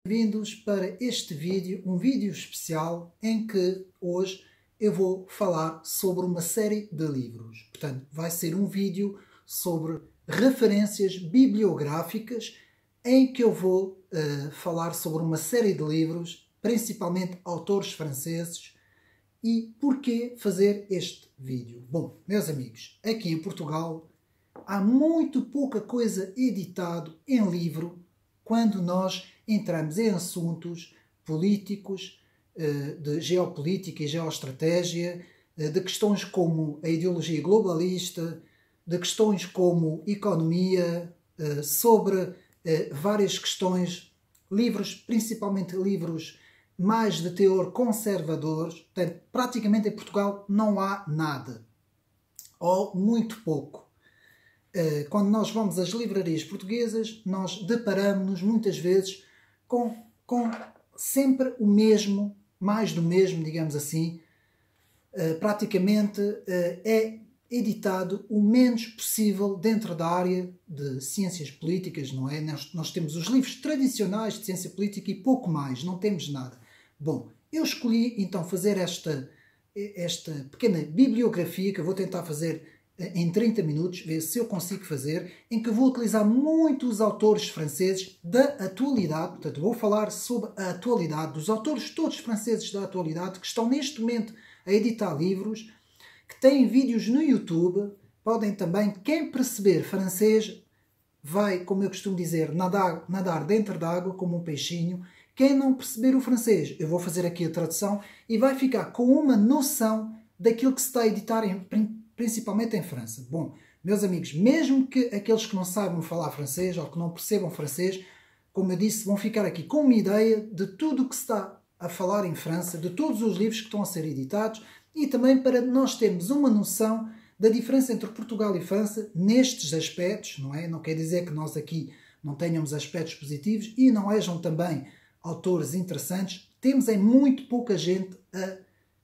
Bem-vindos para este vídeo, um vídeo especial em que hoje eu vou falar sobre uma série de livros. Portanto, vai ser um vídeo sobre referências bibliográficas em que eu vou falar sobre uma série de livros, principalmente autores franceses. E porquê fazer este vídeo? Bom, meus amigos, aqui em Portugal há muito pouca coisa editado em livro quando nós entramos em assuntos políticos, de geopolítica e geoestratégia, de questões como a ideologia globalista, de questões como economia, sobre várias questões, livros, principalmente livros mais de teor conservadores. Portanto, praticamente em Portugal não há nada, ou muito pouco. Quando nós vamos às livrarias portuguesas, nós deparamos-nos muitas vezes com sempre o mesmo, mais do mesmo, digamos assim. Praticamente é editado o menos possível dentro da área de ciências políticas, não é? Nós temos os livros tradicionais de ciência política e pouco mais, não temos nada. Bom, eu escolhi então fazer esta pequena bibliografia que eu vou tentar fazer em 30 minutos, ver se eu consigo fazer, em que vou utilizar muitos autores franceses da atualidade. Portanto, vou falar sobre a atualidade dos autores todos franceses da atualidade que estão neste momento a editar livros, que têm vídeos no YouTube. Podem também, quem perceber francês vai, como eu costumo dizer, nadar dentro d'água como um peixinho. Quem não perceber o francês, eu vou fazer aqui a tradução e vai ficar com uma noção daquilo que se está a editar principalmente em França. Bom, meus amigos, mesmo que aqueles que não saibam falar francês ou que não percebam francês, como eu disse, vão ficar aqui com uma ideia de tudo o que se está a falar em França, de todos os livros que estão a ser editados e também para nós termos uma noção da diferença entre Portugal e França nestes aspectos, não é? Não quer dizer que nós aqui não tenhamos aspectos positivos e não hajam também autores interessantes. Temos muito pouca gente a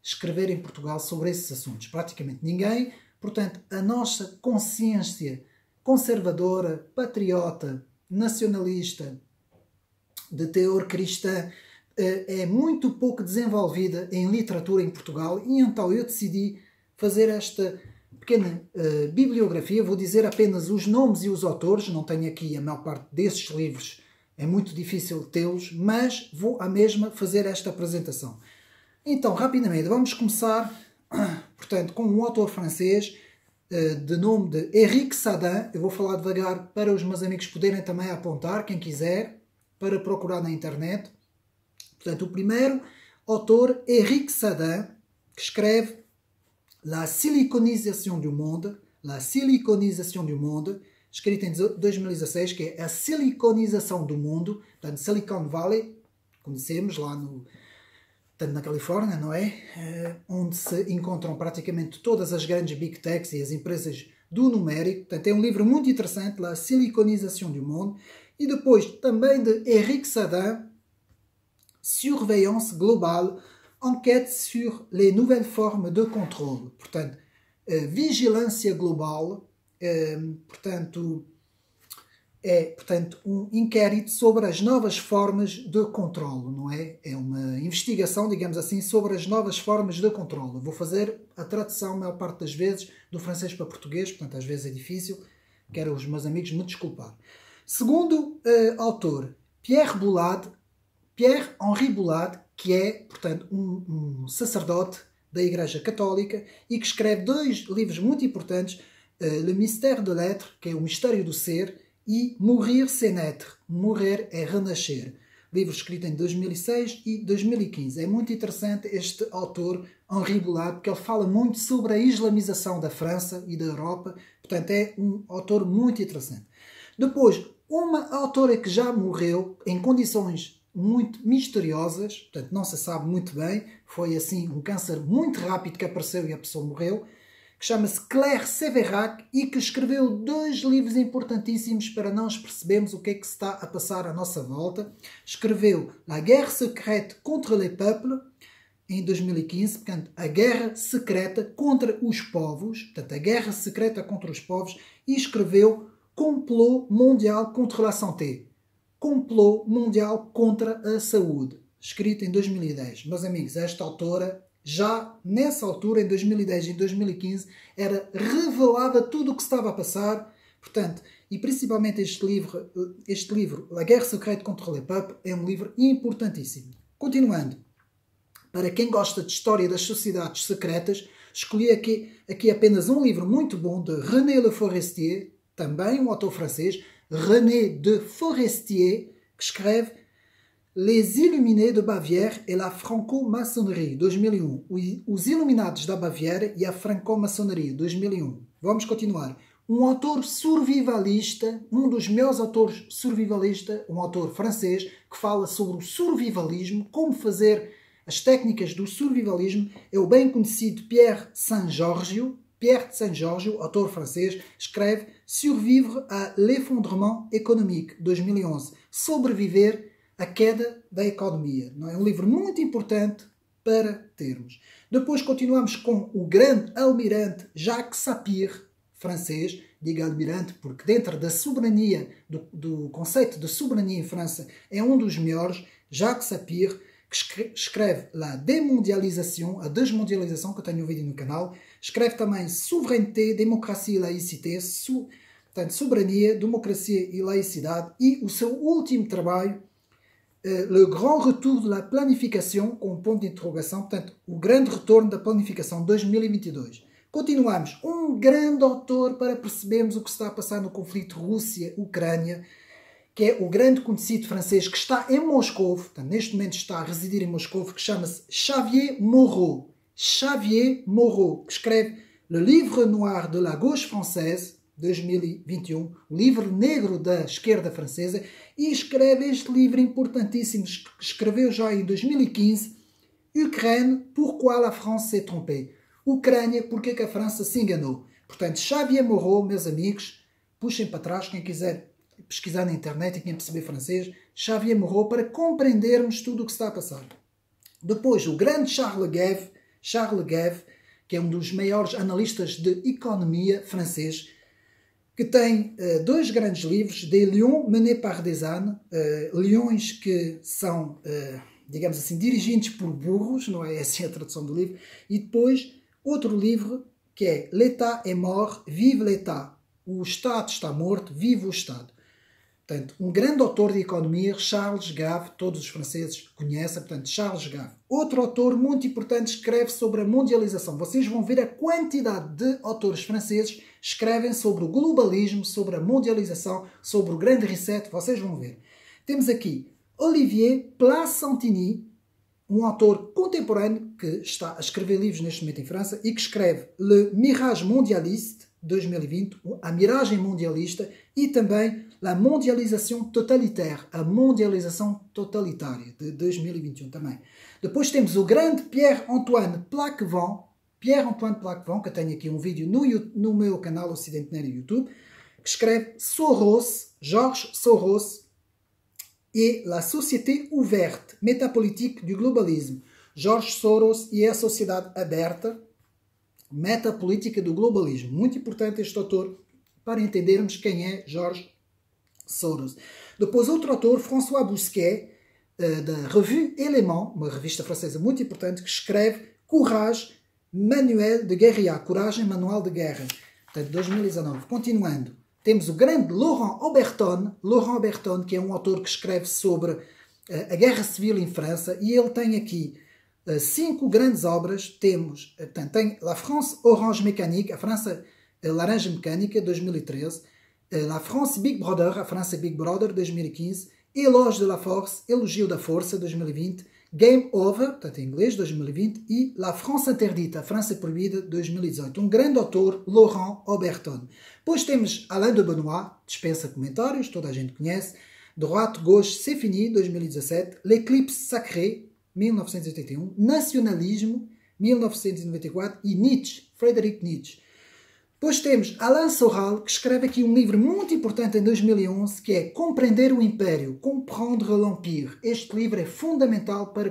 escrever em Portugal sobre esses assuntos. Praticamente ninguém. Portanto, a nossa consciência conservadora, patriota, nacionalista, de teor cristã, é muito pouco desenvolvida em literatura em Portugal e então eu decidi fazer esta pequena bibliografia. Vou dizer apenas os nomes e os autores, não tenho aqui a maior parte desses livros, é muito difícil tê-los, mas vou à mesma fazer esta apresentação. Então, rapidamente, vamos começar, portanto, com um autor francês de nome de Éric Sadin. Eu vou falar devagar para os meus amigos poderem também apontar, quem quiser, para procurar na internet. Portanto, o primeiro autor, Éric Sadin, que escreve La Siliconisation du Monde, La Siliconisation du Monde, escrito em 2016, que é a siliconização do mundo. Portanto, Silicon Valley, conhecemos lá na Califórnia, não é? Onde se encontram praticamente todas as grandes big techs e as empresas do numérico. Portanto, é um livro muito interessante, La Siliconisation du Monde. E depois também de Éric Sadin, Surveillance Globale, Enquête sur les nouvelles formes de contrôle. Portanto, vigilância global, portanto, um inquérito sobre as novas formas de controlo, não é? É uma investigação, digamos assim, sobre as novas formas de controlo. Vou fazer a tradução, a maior parte das vezes, do francês para português, portanto, às vezes é difícil, quero os meus amigos me desculpar. Segundo autor, Pierre-Henri Boulade, que é, portanto, um sacerdote da Igreja Católica e que escreve dois livros muito importantes, Le Mystère de l'Être, que é o Mistério do Ser, e Mourir c'est naître, Morrer é Renascer, livro escrito em 2006 e 2015. É muito interessante este autor, Henri Boulade, porque ele fala muito sobre a islamização da França e da Europa. Portanto, é um autor muito interessante. Depois, uma autora que já morreu em condições muito misteriosas, portanto, não se sabe muito bem, foi assim um câncer muito rápido que apareceu e a pessoa morreu, que chama-se Claire Sévérac e que escreveu dois livros importantíssimos para nós percebermos o que é que se está a passar à nossa volta. Escreveu La Guerre Secrète contre les Peuples, em 2015, portanto, a guerra secreta contra os povos, portanto, a guerra secreta contra os povos, e escreveu Complot Mondial contre la Santé, Complô Mundial contra a Saúde, escrito em 2010. Meus amigos, esta autora, já nessa altura, em 2010 e 2015, revelava tudo o que estava a passar. Portanto, e principalmente este livro, La Guerre Secrète contre le Peuple, é um livro importantíssimo. Continuando, para quem gosta de história das sociedades secretas, escolhi aqui apenas um livro muito bom de René Le Forestier, também um autor francês, René de Forestier, que escreve Les Illuminés de Bavière et la Franco-Maçonnerie, 2001. Os Iluminados da Baviera e a Franco-Maçoneria, 2001. Vamos continuar. Um autor survivalista, um dos meus autores survivalistas, um autor francês, que fala sobre o survivalismo, como fazer as técnicas do survivalismo, é o bem conhecido Pierre de Saint-Georges, autor francês, escreve Survivre à l'effondrement économique, 2011. Sobreviver à queda da economia. Não é um livro muito importante para termos. Depois continuamos com o grande almirante Jacques Sapir, francês, digo almirante porque dentro da soberania, do conceito de soberania em França, é um dos melhores, Jacques Sapir, que escreve La Démondialisation, a desmondialização, que eu tenho um vídeo no canal, escreve também Souveraineté, Democracia e Laïcité, portanto, soberania, democracia e laicidade, e o seu último trabalho, Le Grand Retour de la Planification, com um ponto de interrogação, portanto, o grande retorno da planificação 2022. Continuamos. Um grande autor para percebermos o que está a passar no conflito Rússia-Ucrânia, que é o grande conhecido francês que está em Moscou, portanto, neste momento está a residir em Moscou, que chama-se Xavier Moreau. Xavier Moreau, que escreve Le Livre Noir de la Gauche Française, 2021, o livro negro da esquerda francesa, e escreve este livro importantíssimo, que escreveu já em 2015, Ukraine, pourquoi la France s'est trompée? Ucrânia, porque que a França se enganou? Portanto, Xavier Moreau, meus amigos, puxem para trás, quem quiser pesquisar na internet e quem perceber francês, Xavier Moreau, para compreendermos tudo o que está a passar. Depois, o grande Charles Gave, que é um dos maiores analistas de economia francês, que tem dois grandes livros, Des Lions menés par des ânes, leões que são, digamos assim, dirigidos por burros, não é assim a tradução do livro, e depois outro livro que é L'État est mort, vive l'État. O Estado está morto, vive o Estado. Portanto, um grande autor de economia, Charles Gave, todos os franceses conhecem, portanto, Charles Gave. Outro autor muito importante escreve sobre a mundialização. Vocês vão ver a quantidade de autores franceses que escrevem sobre o globalismo, sobre a mundialização, sobre o grande reset, vocês vão ver. Temos aqui Olivier Pla-Santini, um autor contemporâneo que está a escrever livros neste momento em França e que escreve Le Mirage Mondialiste, 2020, a miragem mundialista, e também La Mondialisation Totalitaire, a mundialização totalitária, de 2021 também. Depois temos o grande Pierre-Antoine Plaquevent, que eu tenho aqui um vídeo no meu canal Ocidente Nerd YouTube, que escreve Georges Soros, e La Société Ouverte, Métapolitique du Globalisme. Georges Soros e a Sociedade Aberta, Metapolítica do Globalismo. Muito importante este autor para entendermos quem é Georges Soros. Depois outro autor, François Bousquet, da Revue Élément, uma revista francesa muito importante, que escreve Courage, Manuel de Guerrilla, Coragem, Manual de Guerra, portanto, 2019. Continuando, temos o grande Laurent Oberton, que é um autor que escreve sobre a Guerra Civil em França, e ele tem aqui 5 grandes obras. Temos, tem La France Orange Mécanique, a França Laranja Mecânica, 2013, La France Big Brother, a França Big Brother, 2015, Éloge de la Force, Elogio da Força, 2020, Game Over, portanto em inglês, 2020, e La France Interdite, a França Proibida, 2018. Um grande autor, Laurent Oberton. Depois temos Alain de Benoît, dispensa comentários, toda a gente conhece, Droite, Gauche, C'est Fini, 2017, L'Éclipse Sacrée, 1981, Nacionalismo, 1994, e Nietzsche, Friedrich Nietzsche. Depois temos Alain Soral, que escreve aqui um livro muito importante em 2011, que é Compreender o Império, Comprendre l'Empire. Este livro é fundamental para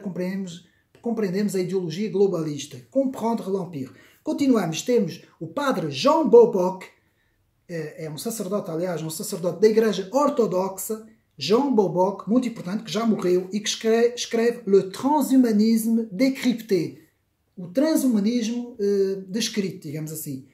compreendermos a ideologia globalista, Comprendre l'Empire. Continuamos, temos o padre Jean Boboc, é um sacerdote, aliás, um sacerdote da Igreja Ortodoxa, Jean Boboc, muito importante, que já morreu, e que escreve Le Transhumanisme décrypté, o transhumanismo descrito, digamos assim.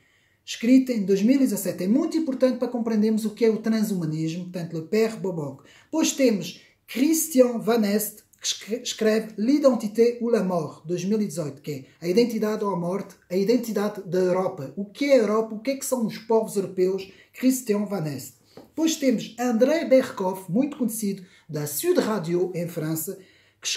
Escrita em 2017. É muito importante para compreendermos o que é o transhumanismo, portanto, Le Père Boboc. Depois temos Christian Van Est, que escreve L'identité ou la mort, 2018, que é a identidade ou a morte, a identidade da Europa. O que é a Europa? O que é que são os povos europeus? Christian Van Est. Depois temos André Berkoff, muito conhecido, da Sud Radio, em França, que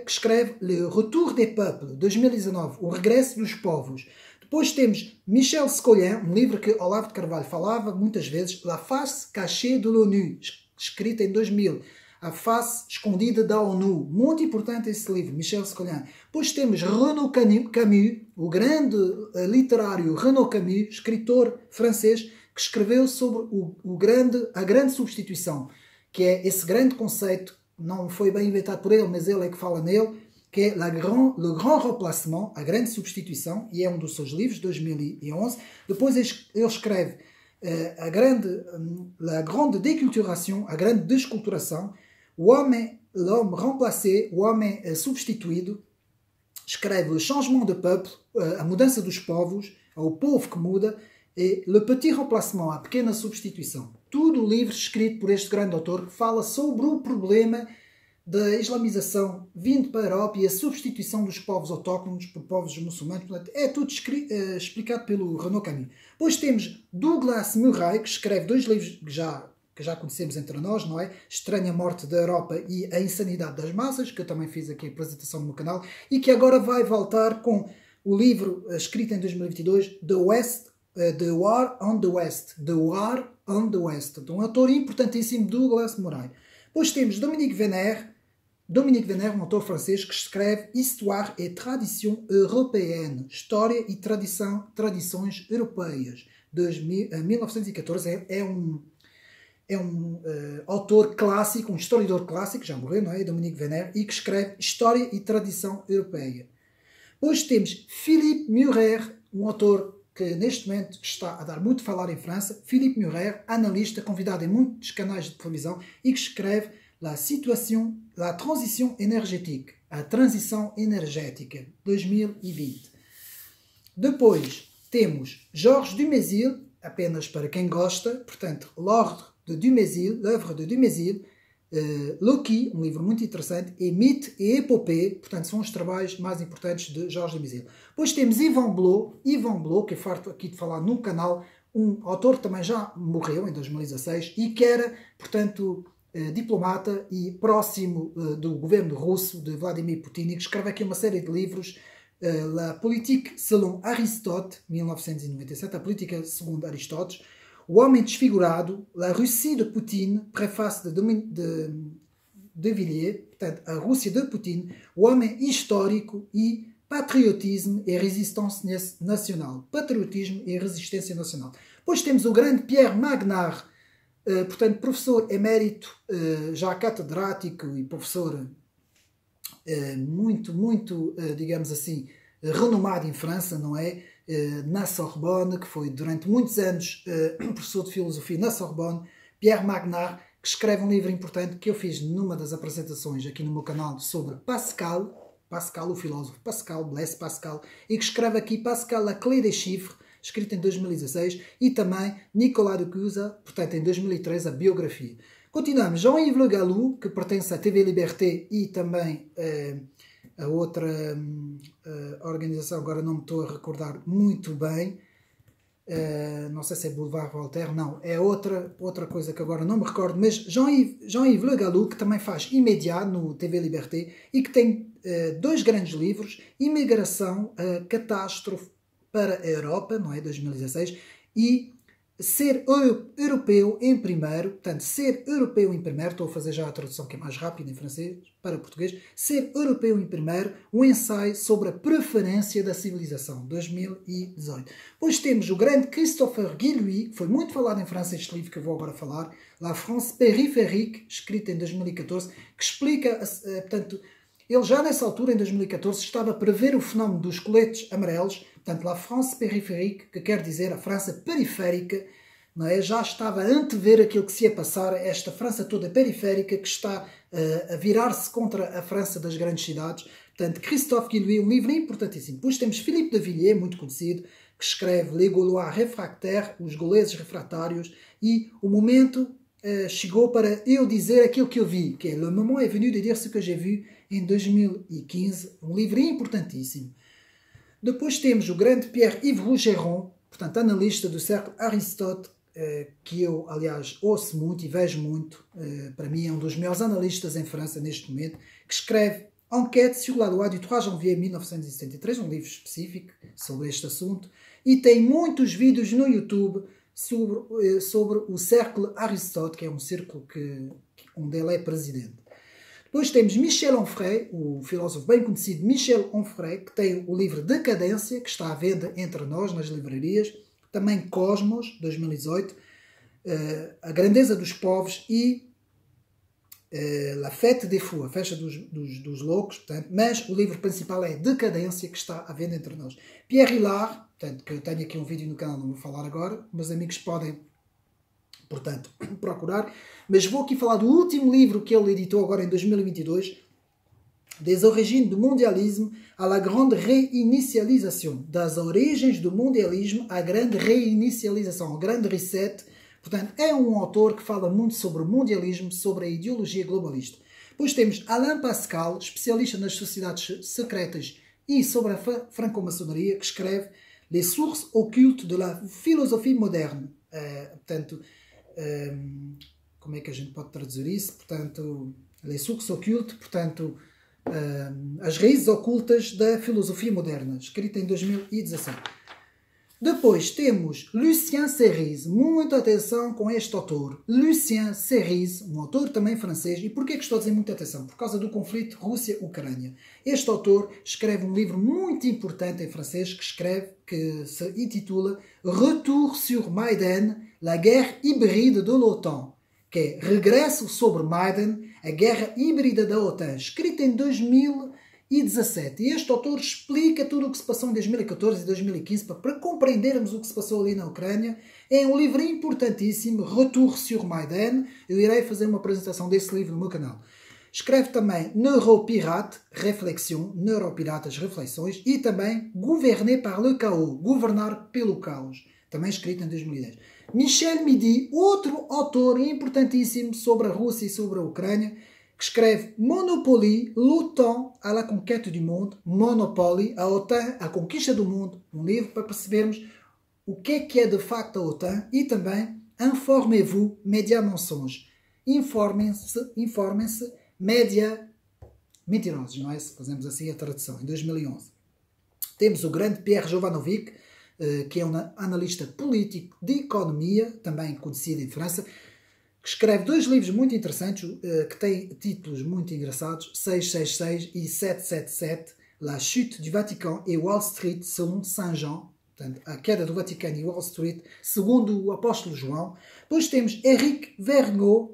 escreve Le Retour des Peuples, 2019, O Regresso dos Povos. Depois temos Michel Scolien, um livro que Olavo de Carvalho falava muitas vezes, La Face Cachée de l'ONU, escrita em 2000. A Face Escondida da ONU. Muito importante esse livro, Michel Scolien. Depois temos Renaud Camus, o grande literário Renaud Camus, escritor francês, que escreveu sobre a grande substituição, que é esse grande conceito, não foi bem inventado por ele, mas ele é que fala nele, que é Le Grand Remplacement, a grande substituição, e é um dos seus livros, de 2011. Depois ele escreve La Grande Déculturation, a grande desculturação, l'homme remplacé, o homem substituído. Escreve Le Changement de Peuple, a mudança dos povos, o povo que muda, e Le Petit Remplacement, a pequena substituição. Tudo livro escrito por este grande autor que fala sobre o problema da islamização vindo para a Europa e a substituição dos povos autóctonos por povos muçulmanos. Portanto, é tudo explicado pelo Renaud Camus. Depois temos Douglas Murray, que escreve 2 livros que já conhecemos entre nós, não é? Estranha Morte da Europa e A Insanidade das Massas, que eu também fiz aqui a apresentação no meu canal, e que agora vai voltar com o livro escrito em 2022, The War on the West. The War on the West. Um autor importantíssimo, Douglas Murray. Depois temos Dominique Venner, um autor francês que escreve Histoire et Tradition Européenne, História e Tradições Europeias, de 1914. É um autor clássico, um historiador clássico, já morreu, não é? Dominique Venner, e que escreve História e Tradição Europeia. Depois temos Philippe Murer, um autor que neste momento está a dar muito a falar em França. Philippe Murer, analista, convidado em muitos canais de televisão, e que escreve La Transition Énergétique, a transição energética, 2020. Depois temos Georges Dumézil, apenas para quem gosta, portanto, L'Œuvre de Dumézil, Loki, um livro muito interessante, e Mythe et Épopée, portanto, são os trabalhos mais importantes de Georges Dumézil. Depois temos Yvan Blot, que é farto aqui de falar no canal, um autor que também já morreu em 2016 e que era, portanto, diplomata e próximo do governo russo, de Vladimir Putin, e que escreve aqui uma série de livros, La Politique selon Aristote, 1997, a política segundo Aristóteles, O Homem Desfigurado, La Russie de Poutine, prefácio de Villiers, portanto, a Rússia de Putin, O Homem Histórico e Patriotisme e Resistência Nacional. Patriotismo e Resistência Nacional. Depois temos o grande Pierre Magnard, portanto, professor emérito, já catedrático e professor muito, digamos assim, renomado em França, não é? Na Sorbonne, que foi durante muitos anos professor de filosofia na Sorbonne. Pierre Magnard, que escreve um livro importante que eu fiz numa das apresentações aqui no meu canal sobre Pascal, o filósofo Pascal, Blaise Pascal, e que escreve aqui Pascal, La Clé des Chiffres, escrito em 2016, e também Nicolas de Cusa, portanto em 2013, a biografia. Continuamos, Jean-Yves Le Gallou, que pertence à TV Liberté e também a outra organização, agora não me estou a recordar muito bem, não sei se é Boulevard Voltaire, não, é outra coisa que agora não me recordo, mas Jean-Yves Le Gallou, que também faz Immédiat no TV Liberté e que tem 2 grandes livros, Imigração, Catástrofe para a Europa, não é, 2016, e Ser Europeu em Primeiro, portanto, Ser Europeu em Primeiro, estou a fazer já a tradução que é mais rápida em francês para português, Ser Europeu em Primeiro, um ensaio sobre a preferência da civilização, 2018. Depois temos o grande Christopher Guillouis, que foi muito falado em França, este livro que eu vou agora falar, La France Périphérique, escrito em 2014, que explica, portanto, ele já nessa altura, em 2014, estava a prever o fenómeno dos coletes amarelos, portanto, La France Périphérique, que quer dizer a França periférica, não é? Já estava a antever aquilo que se ia passar, esta França toda periférica que está a virar-se contra a França das grandes cidades. Portanto, Christophe Guillouis, um livro importantíssimo. Depois temos Philippe de Villiers, muito conhecido, que escreve Les Gaulois réfractaires, os gauleses refratários, e o momento chegou para eu dizer aquilo que eu vi, que é Le moment est venu de dire ce que j'ai vu, em 2015, um livro importantíssimo. Depois temos o grande Pierre-Yves Rougeron, portanto, analista do Cercle Aristote, que eu, aliás, ouço muito e vejo muito. Para mim é um dos melhores analistas em França neste momento, que escreve Enquête sur la loi du 3 janvier 1973, um livro específico sobre este assunto, e tem muitos vídeos no YouTube sobre o Cercle Aristote, que é um círculo onde ele é presidente. Depois temos Michel Onfray, o filósofo bem conhecido Michel Onfray, que tem o livro Decadência, que está à venda entre nós nas livrarias. Também Cosmos, 2018, A Grandeza dos Povos e La Fête des Fous, a Festa dos Loucos. Portanto, mas o livro principal é Decadência, que está à venda entre nós. Pierre Hillard, portanto, que eu tenho aqui um vídeo no canal, não vou falar agora, meus amigos podem, portanto, procurar. Mas vou aqui falar do último livro que ele editou agora em 2022, Des origines do mondialisme à la grande réinitialisation. Das origens do mundialismo à grande reinicialização, ao grande reset. Portanto, é um autor que fala muito sobre o mundialismo, sobre a ideologia globalista. Depois temos Alain Pascal, especialista nas sociedades secretas e sobre a franco-maçonaria, que escreve Les sources occultes de la philosophie moderne. Portanto, como é que a gente pode traduzir isso? Portanto, Les sources occultes, portanto, as raízes ocultas da filosofia moderna, escrita em 2017. Depois temos Lucien Serriz. Muita atenção com este autor. Lucien Serriz, um autor também francês. E porquê que estou a dizer muita atenção? Por causa do conflito Rússia-Ucrânia. Este autor escreve um livro muito importante em francês que se intitula Retour sur Maidan, la guerre hybride de l'OTAN, que é Regresso sobre Maidan, a guerra híbrida da OTAN, escrita em 2017. E este autor explica tudo o que se passou em 2014 e 2015 para compreendermos o que se passou ali na Ucrânia. É um livro importantíssimo, Retour sur Maidan. Eu irei fazer uma apresentação desse livro no meu canal. Escreve também Neuropirate, Reflexão, Neuropiratas, Reflexões, e também Gouverner par le chaos, Governar pelo Caos, também escrito em 2010. Michel Midi, outro autor importantíssimo sobre a Rússia e sobre a Ucrânia, que escreve Monopoly, l'OTAN à la conquête du monde, Monopoly, a OTAN, a conquista do mundo, um livro para percebermos o que é de facto a OTAN, e também Informez-vous, média mensonge. Informem-se, média mentirosos, não é? Se fazemos assim a tradução, em 2011. Temos o grande Pierre Jovanovic, que é um analista político de economia, também conhecido em França, que escreve dois livros muito interessantes, que têm títulos muito engraçados, 666 e 777, La chute du Vatican et Wall Street selon Saint Jean, portanto, a queda do Vaticano e Wall Street, segundo o apóstolo João. Depois temos Éric Vergernot,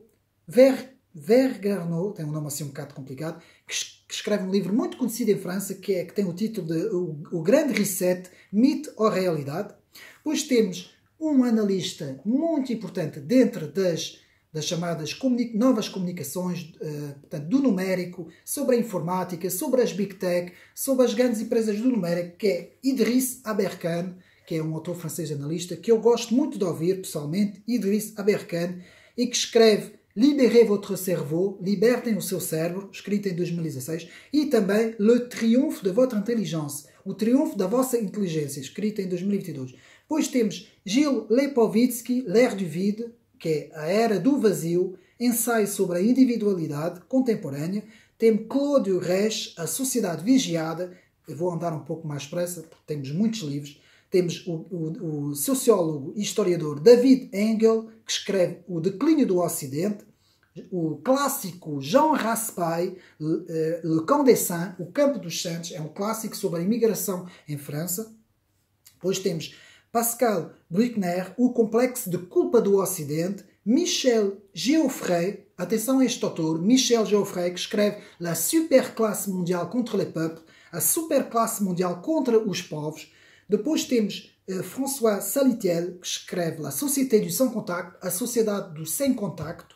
tem um nome assim um bocado complicado, que escreve um livro muito conhecido em França, que tem o título de O Grande Reset, Mito ou Realidade. Depois temos um analista muito importante dentro das chamadas novas comunicações, portanto, do numérico, sobre a informática, sobre as Big Tech, sobre as grandes empresas do numérico, que é Idriss Aberkan, que é um autor francês analista, que eu gosto muito de ouvir pessoalmente, Idriss Aberkan, e que escreve Libérez votre cerveau, libertem o seu cérebro, escrito em 2016, e também Le triomphe de votre intelligence, o triunfo da vossa inteligência, escrito em 2022. Depois temos Gilles Lipovitsky, L'ère du vide, que é a era do vazio, ensaio sobre a individualidade contemporânea. Temos Claude Reich, a sociedade vigiada. Eu vou andar um pouco mais depressa, porque temos muitos livros. Temos o sociólogo e historiador David Engel, que escreve O Declínio do Ocidente. O clássico Jean Raspail, Le Camp des Saints, O Campo dos Santos, é um clássico sobre a imigração em França. Depois temos Pascal Bruckner, O Complexo de Culpa do Ocidente. Michel Geoffroy, atenção a este autor, Michel Geoffroy, que escreve La superclasse mondiale contre les peuples, a superclasse mundial contra os povos. Depois temos François Salitiel, que escreve La Société du Sans Contact, a Sociedade do Sem Contacto.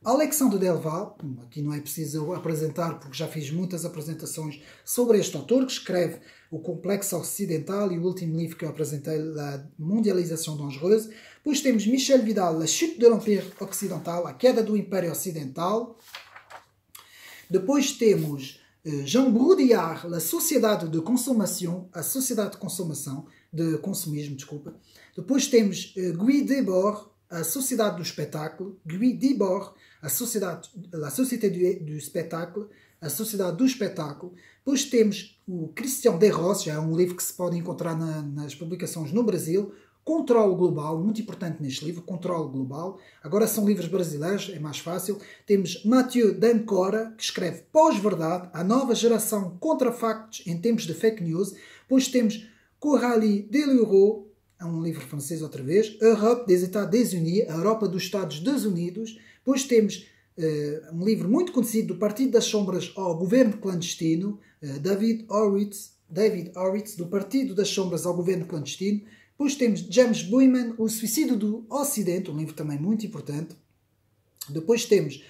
Alexandre Delval, aqui não é preciso eu apresentar porque já fiz muitas apresentações sobre este autor, que escreve O Complexo Ocidental e o último livro que eu apresentei, La Mondialisation Dangereuse. Depois temos Michel Vidal, La Chute de l'Empire Occidental, A Queda do Império Ocidental. Depois temos Jean Baudrillard, La Sociedade de Consommation, a Sociedade de Consumação, de Consumismo, desculpa. Depois temos Guy Debord, a Sociedade do Espetáculo, Guy Debord, a Société du Spectacle, a Sociedade do Espetáculo. Depois temos o Christian Desrosses, já é um livro que se pode encontrar nas publicações no Brasil, Controle Global, muito importante neste livro, Controle Global. Agora são livros brasileiros, é mais fácil. Temos Mathieu Dancora, que escreve Pós-Verdade, a nova geração contra factos em tempos de fake news. Depois temos Coralie Delureau, é um livro francês outra vez, Europe des États-Unis, a Europa dos Estados Unidos. Depois temos um livro muito conhecido do Partido das Sombras ao Governo Clandestino, David Horwitz, do Partido das Sombras ao Governo Clandestino. Depois temos James Buyman, O Suicídio do Ocidente, um livro também muito importante. Depois temos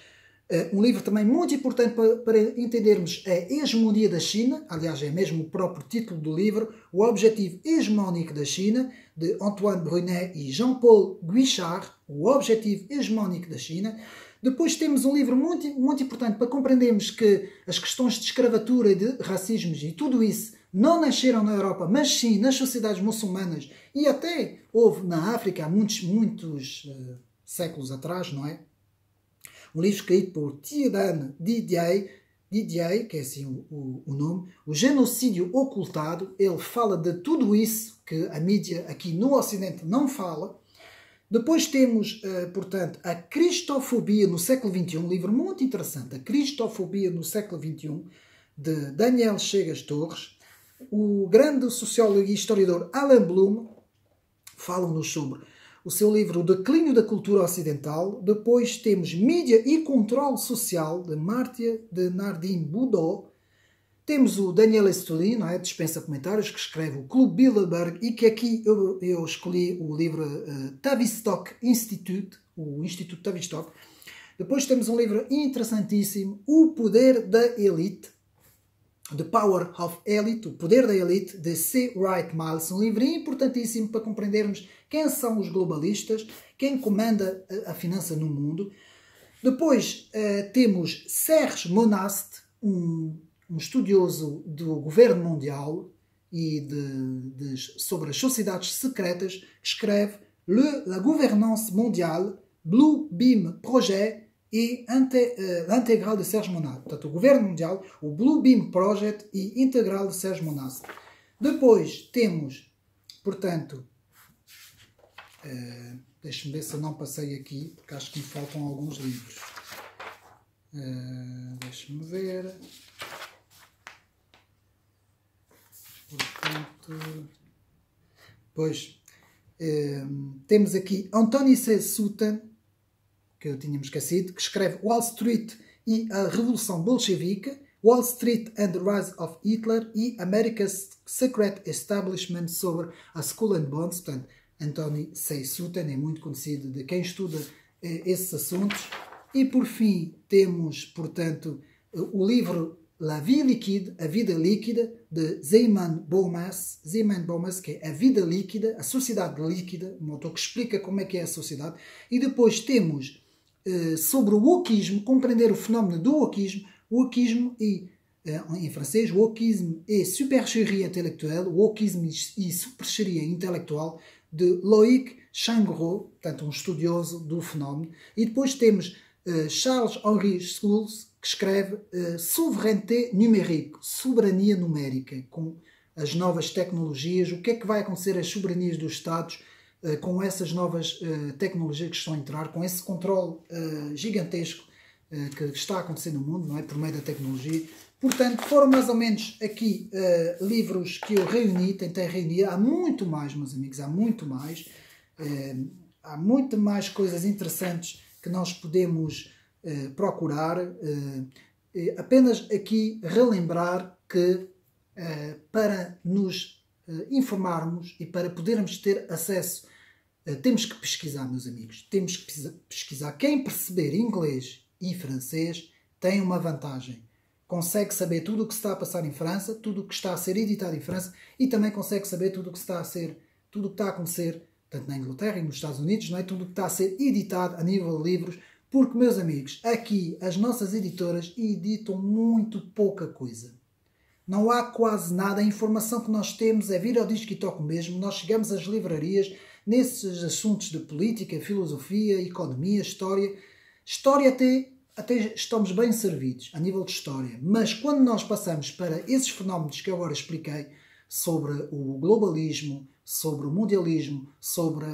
um livro também muito importante para entendermos a hegemonia da China, aliás é mesmo o próprio título do livro, O Objetivo Hegemónico da China, de Antoine Brunet e Jean-Paul Guichard, O Objetivo Hegemónico da China. Depois temos um livro muito, muito importante para compreendermos que as questões de escravatura e de racismos e tudo isso não nasceram na Europa, mas sim nas sociedades muçulmanas e até houve na África há muitos séculos atrás, não é? Um livro escrito por Thierry Didier, que é assim o nome, O Genocídio Ocultado. Ele fala de tudo isso que a mídia aqui no Ocidente não fala. Depois temos, portanto, A Cristofobia no século XXI, um livro muito interessante, A Cristofobia no século XXI, de Daniel Chegas Torres. O grande sociólogo e historiador Alan Bloom fala-nos sobre o seu livro O Declínio da Cultura Ocidental. Depois temos Mídia e Controle Social, de Martia de Nardin Boudot. Temos o Daniel Estulin, não é? Dispensa comentários, que escreve o Clube Bilderberg e que aqui eu escolhi o livro Tavistock Institute, o Instituto Tavistock. Depois temos um livro interessantíssimo, O Poder da Elite, The Power of Elite, O Poder da Elite, de C. Wright Miles, um livro importantíssimo para compreendermos quem são os globalistas, quem comanda a finança no mundo. Depois temos Serge Monast, um estudioso do governo mundial e sobre as sociedades secretas, que escreve La Gouvernance Mondiale, Blue Beam Project e l'intégrale de Serge Monast. Portanto, o governo mundial, o Blue Beam Project e integral de Serge Monast. Depois temos, portanto, deixe-me ver se eu não passei aqui, porque acho que me faltam alguns livros. Deixe-me ver. Portanto, pois, temos aqui Anthony C. Sutton, que eu tinha me esquecido, que escreve Wall Street e a Revolução Bolchevique, Wall Street and the Rise of Hitler e America's Secret Establishment, sobre a Skull and Bones. Portanto, Anthony C. Sutton é muito conhecido de quem estuda esses assuntos. E por fim temos, portanto, o livro La Vie Liquide, A Vida Líquida, de Zeiman Bomas, que é A Vida Líquida, a Sociedade Líquida, um autor que explica como é que é a sociedade. E depois temos sobre o wokismo, compreender o fenómeno do wokismo e, em francês, wokisme et supercherie intellectuelle, wokisme e supercheria intelectual, de Loïc Changreau, portanto um estudioso do fenómeno. E depois temos Charles-Henri Schulz, que escreve Souveraineté numérique, soberania numérica, com as novas tecnologias, o que é que vai acontecer às soberanias dos Estados com essas novas tecnologias que estão a entrar, com esse controle gigantesco que está a acontecer no mundo, não é? Por meio da tecnologia. Portanto, foram mais ou menos aqui livros que eu tentei reunir. Há muito mais, meus amigos, há muito mais. Há muito mais coisas interessantes que nós podemos procurar. Apenas aqui relembrar que para nos informarmos e para podermos ter acesso. Temos que pesquisar, meus amigos. Temos que pesquisar. Quem perceber inglês e francês tem uma vantagem. Consegue saber tudo o que se está a passar em França, tudo o que está a ser editado em França e também consegue saber tudo o que está a acontecer tanto na Inglaterra e nos Estados Unidos, não é? Tudo o que está a ser editado a nível de livros, porque, meus amigos, aqui as nossas editoras editam muito pouca coisa. Não há quase nada. A informação que nós temos é vir ao disco e toco mesmo. Nós chegamos às livrarias nesses assuntos de política, filosofia, economia, história. História até estamos bem servidos a nível de história. Mas quando nós passamos para esses fenómenos que eu agora expliquei, sobre o globalismo, sobre o mundialismo, sobre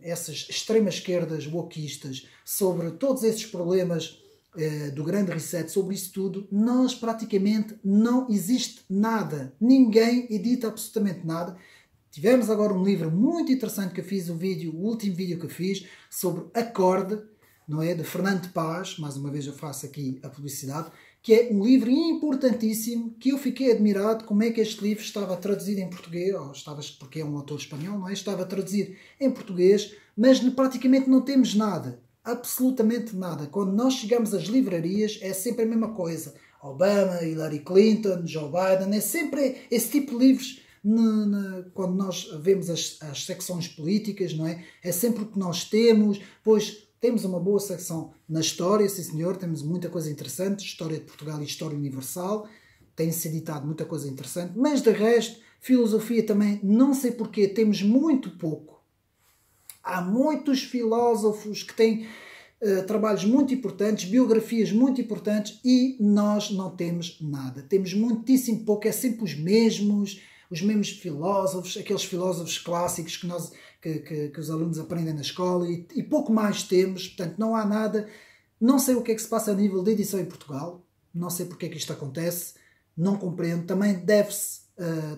essas extremas esquerdas wokistas, sobre todos esses problemas do grande reset, sobre isso tudo, nós praticamente não existe nada. Ninguém edita absolutamente nada. Tivemos agora um livro muito interessante que eu fiz, o último vídeo que eu fiz, sobre Acorde, não é? De Fernando Paz, mais uma vez eu faço aqui a publicidade, que é um livro importantíssimo, que eu fiquei admirado como é que este livro estava traduzido em português, porque é um autor espanhol, não é? Estava traduzido em português, mas praticamente não temos nada, absolutamente nada. Quando nós chegamos às livrarias é sempre a mesma coisa. Obama, Hillary Clinton, Joe Biden, é sempre esse tipo de livros. Quando nós vemos as secções políticas, não é? É sempre o que nós temos, pois temos uma boa secção na história, sim senhor, temos muita coisa interessante, história de Portugal e história universal, tem-se editado muita coisa interessante, mas de resto, filosofia também, não sei porquê, temos muito pouco. Há muitos filósofos que têm trabalhos muito importantes, biografias muito importantes e nós não temos nada. Temos muitíssimo pouco, é sempre os mesmos filósofos, aqueles filósofos clássicos que os alunos aprendem na escola e pouco mais temos, portanto não há nada. Não sei o que é que se passa a nível de edição em Portugal, não sei porque é que isto acontece, não compreendo. Também deve-se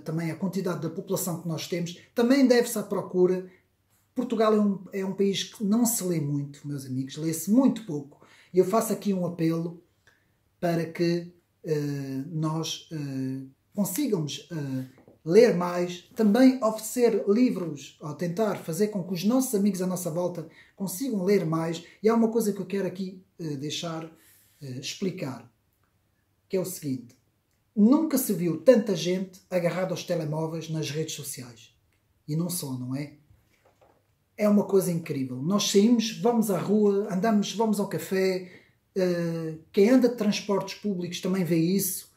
também à quantidade da população que nós temos, também deve-se à procura. Portugal é um país que não se lê muito, meus amigos, lê-se muito pouco. E eu faço aqui um apelo para que nós consigamos ler mais, também oferecer livros, ou tentar fazer com que os nossos amigos à nossa volta consigam ler mais. E há uma coisa que eu quero aqui explicar, que é o seguinte: nunca se viu tanta gente agarrada aos telemóveis nas redes sociais. E não só, não é? É uma coisa incrível. Nós saímos, vamos à rua, andamos, vamos ao café, quem anda de transportes públicos também vê isso.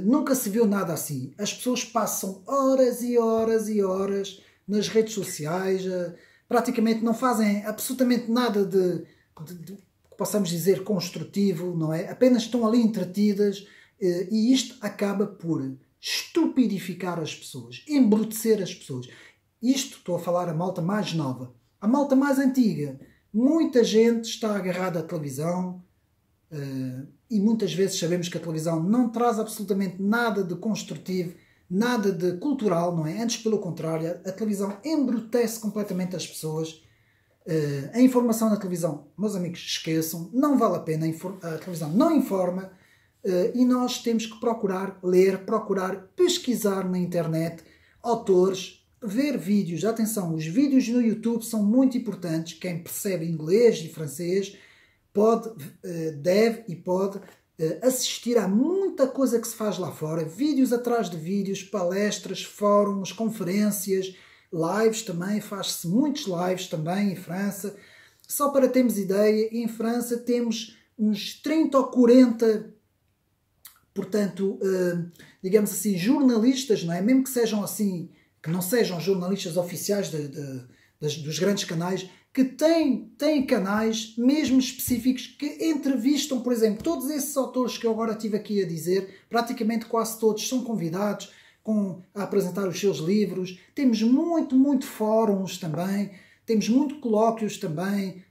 Nunca se viu nada assim. As pessoas passam horas e horas e horas nas redes sociais, praticamente não fazem absolutamente nada de possamos dizer, construtivo, não é? Apenas estão ali entretidas e isto acaba por estupidificar as pessoas, embrutecer as pessoas. Isto, estou a falar a malta mais nova. A malta mais antiga, muita gente está agarrada à televisão, e muitas vezes sabemos que a televisão não traz absolutamente nada de construtivo, nada de cultural, não é? Antes, pelo contrário, a televisão embrutece completamente as pessoas. A informação na televisão, meus amigos, esqueçam, não vale a pena, a televisão não informa, e nós temos que procurar ler, procurar pesquisar na internet autores, ver vídeos. Atenção, os vídeos no YouTube são muito importantes. Quem percebe inglês e francês deve e pode assistir a muita coisa que se faz lá fora, vídeos atrás de vídeos, palestras, fóruns, conferências, lives também, faz-se muitos lives também em França. Só para termos ideia, em França temos uns 30 ou 40, portanto, digamos assim, jornalistas, não é? Mesmo que sejam assim, que não sejam jornalistas oficiais dos grandes canais, que têm canais mesmo específicos que entrevistam, por exemplo, todos esses autores que eu agora estive aqui a dizer, praticamente quase todos são convidados a apresentar os seus livros. Temos muito fóruns também, temos muito colóquios também,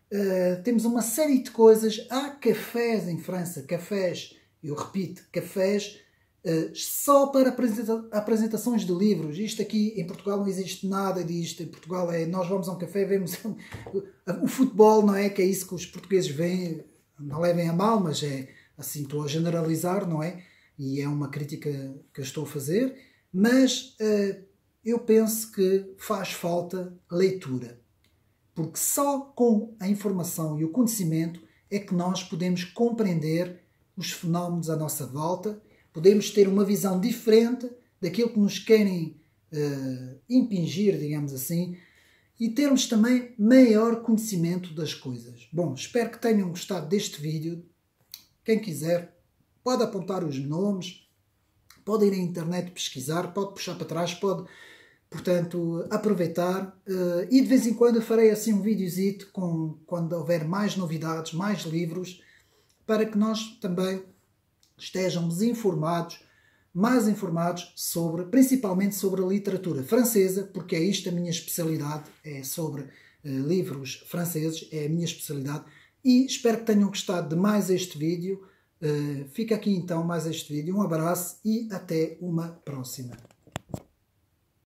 temos uma série de coisas. Há cafés em França, cafés, eu repito, cafés só para apresentações de livros. Isto aqui em Portugal não existe nada disto. Em Portugal nós vamos a um café, vemos o futebol, não é? Que é isso que os portugueses veem, não levem a mal, mas é assim, estou a generalizar, não é? E é uma crítica que eu estou a fazer. mas eu penso que faz falta leitura, porque só com a informação e o conhecimento é que nós podemos compreender os fenómenos à nossa volta, podemos ter uma visão diferente daquilo que nos querem impingir, digamos assim, e termos também maior conhecimento das coisas. Bom, espero que tenham gostado deste vídeo. Quem quiser pode apontar os nomes, pode ir à internet pesquisar, pode puxar para trás, pode, portanto, aproveitar. E de vez em quando eu farei assim um videozito quando houver mais novidades, mais livros, para que nós também estejamos mais informados principalmente sobre a literatura francesa, porque é isto a minha especialidade, é sobre livros franceses, é a minha especialidade. E espero que tenham gostado de mais este vídeo. Fica aqui então mais este vídeo. Um abraço e até uma próxima.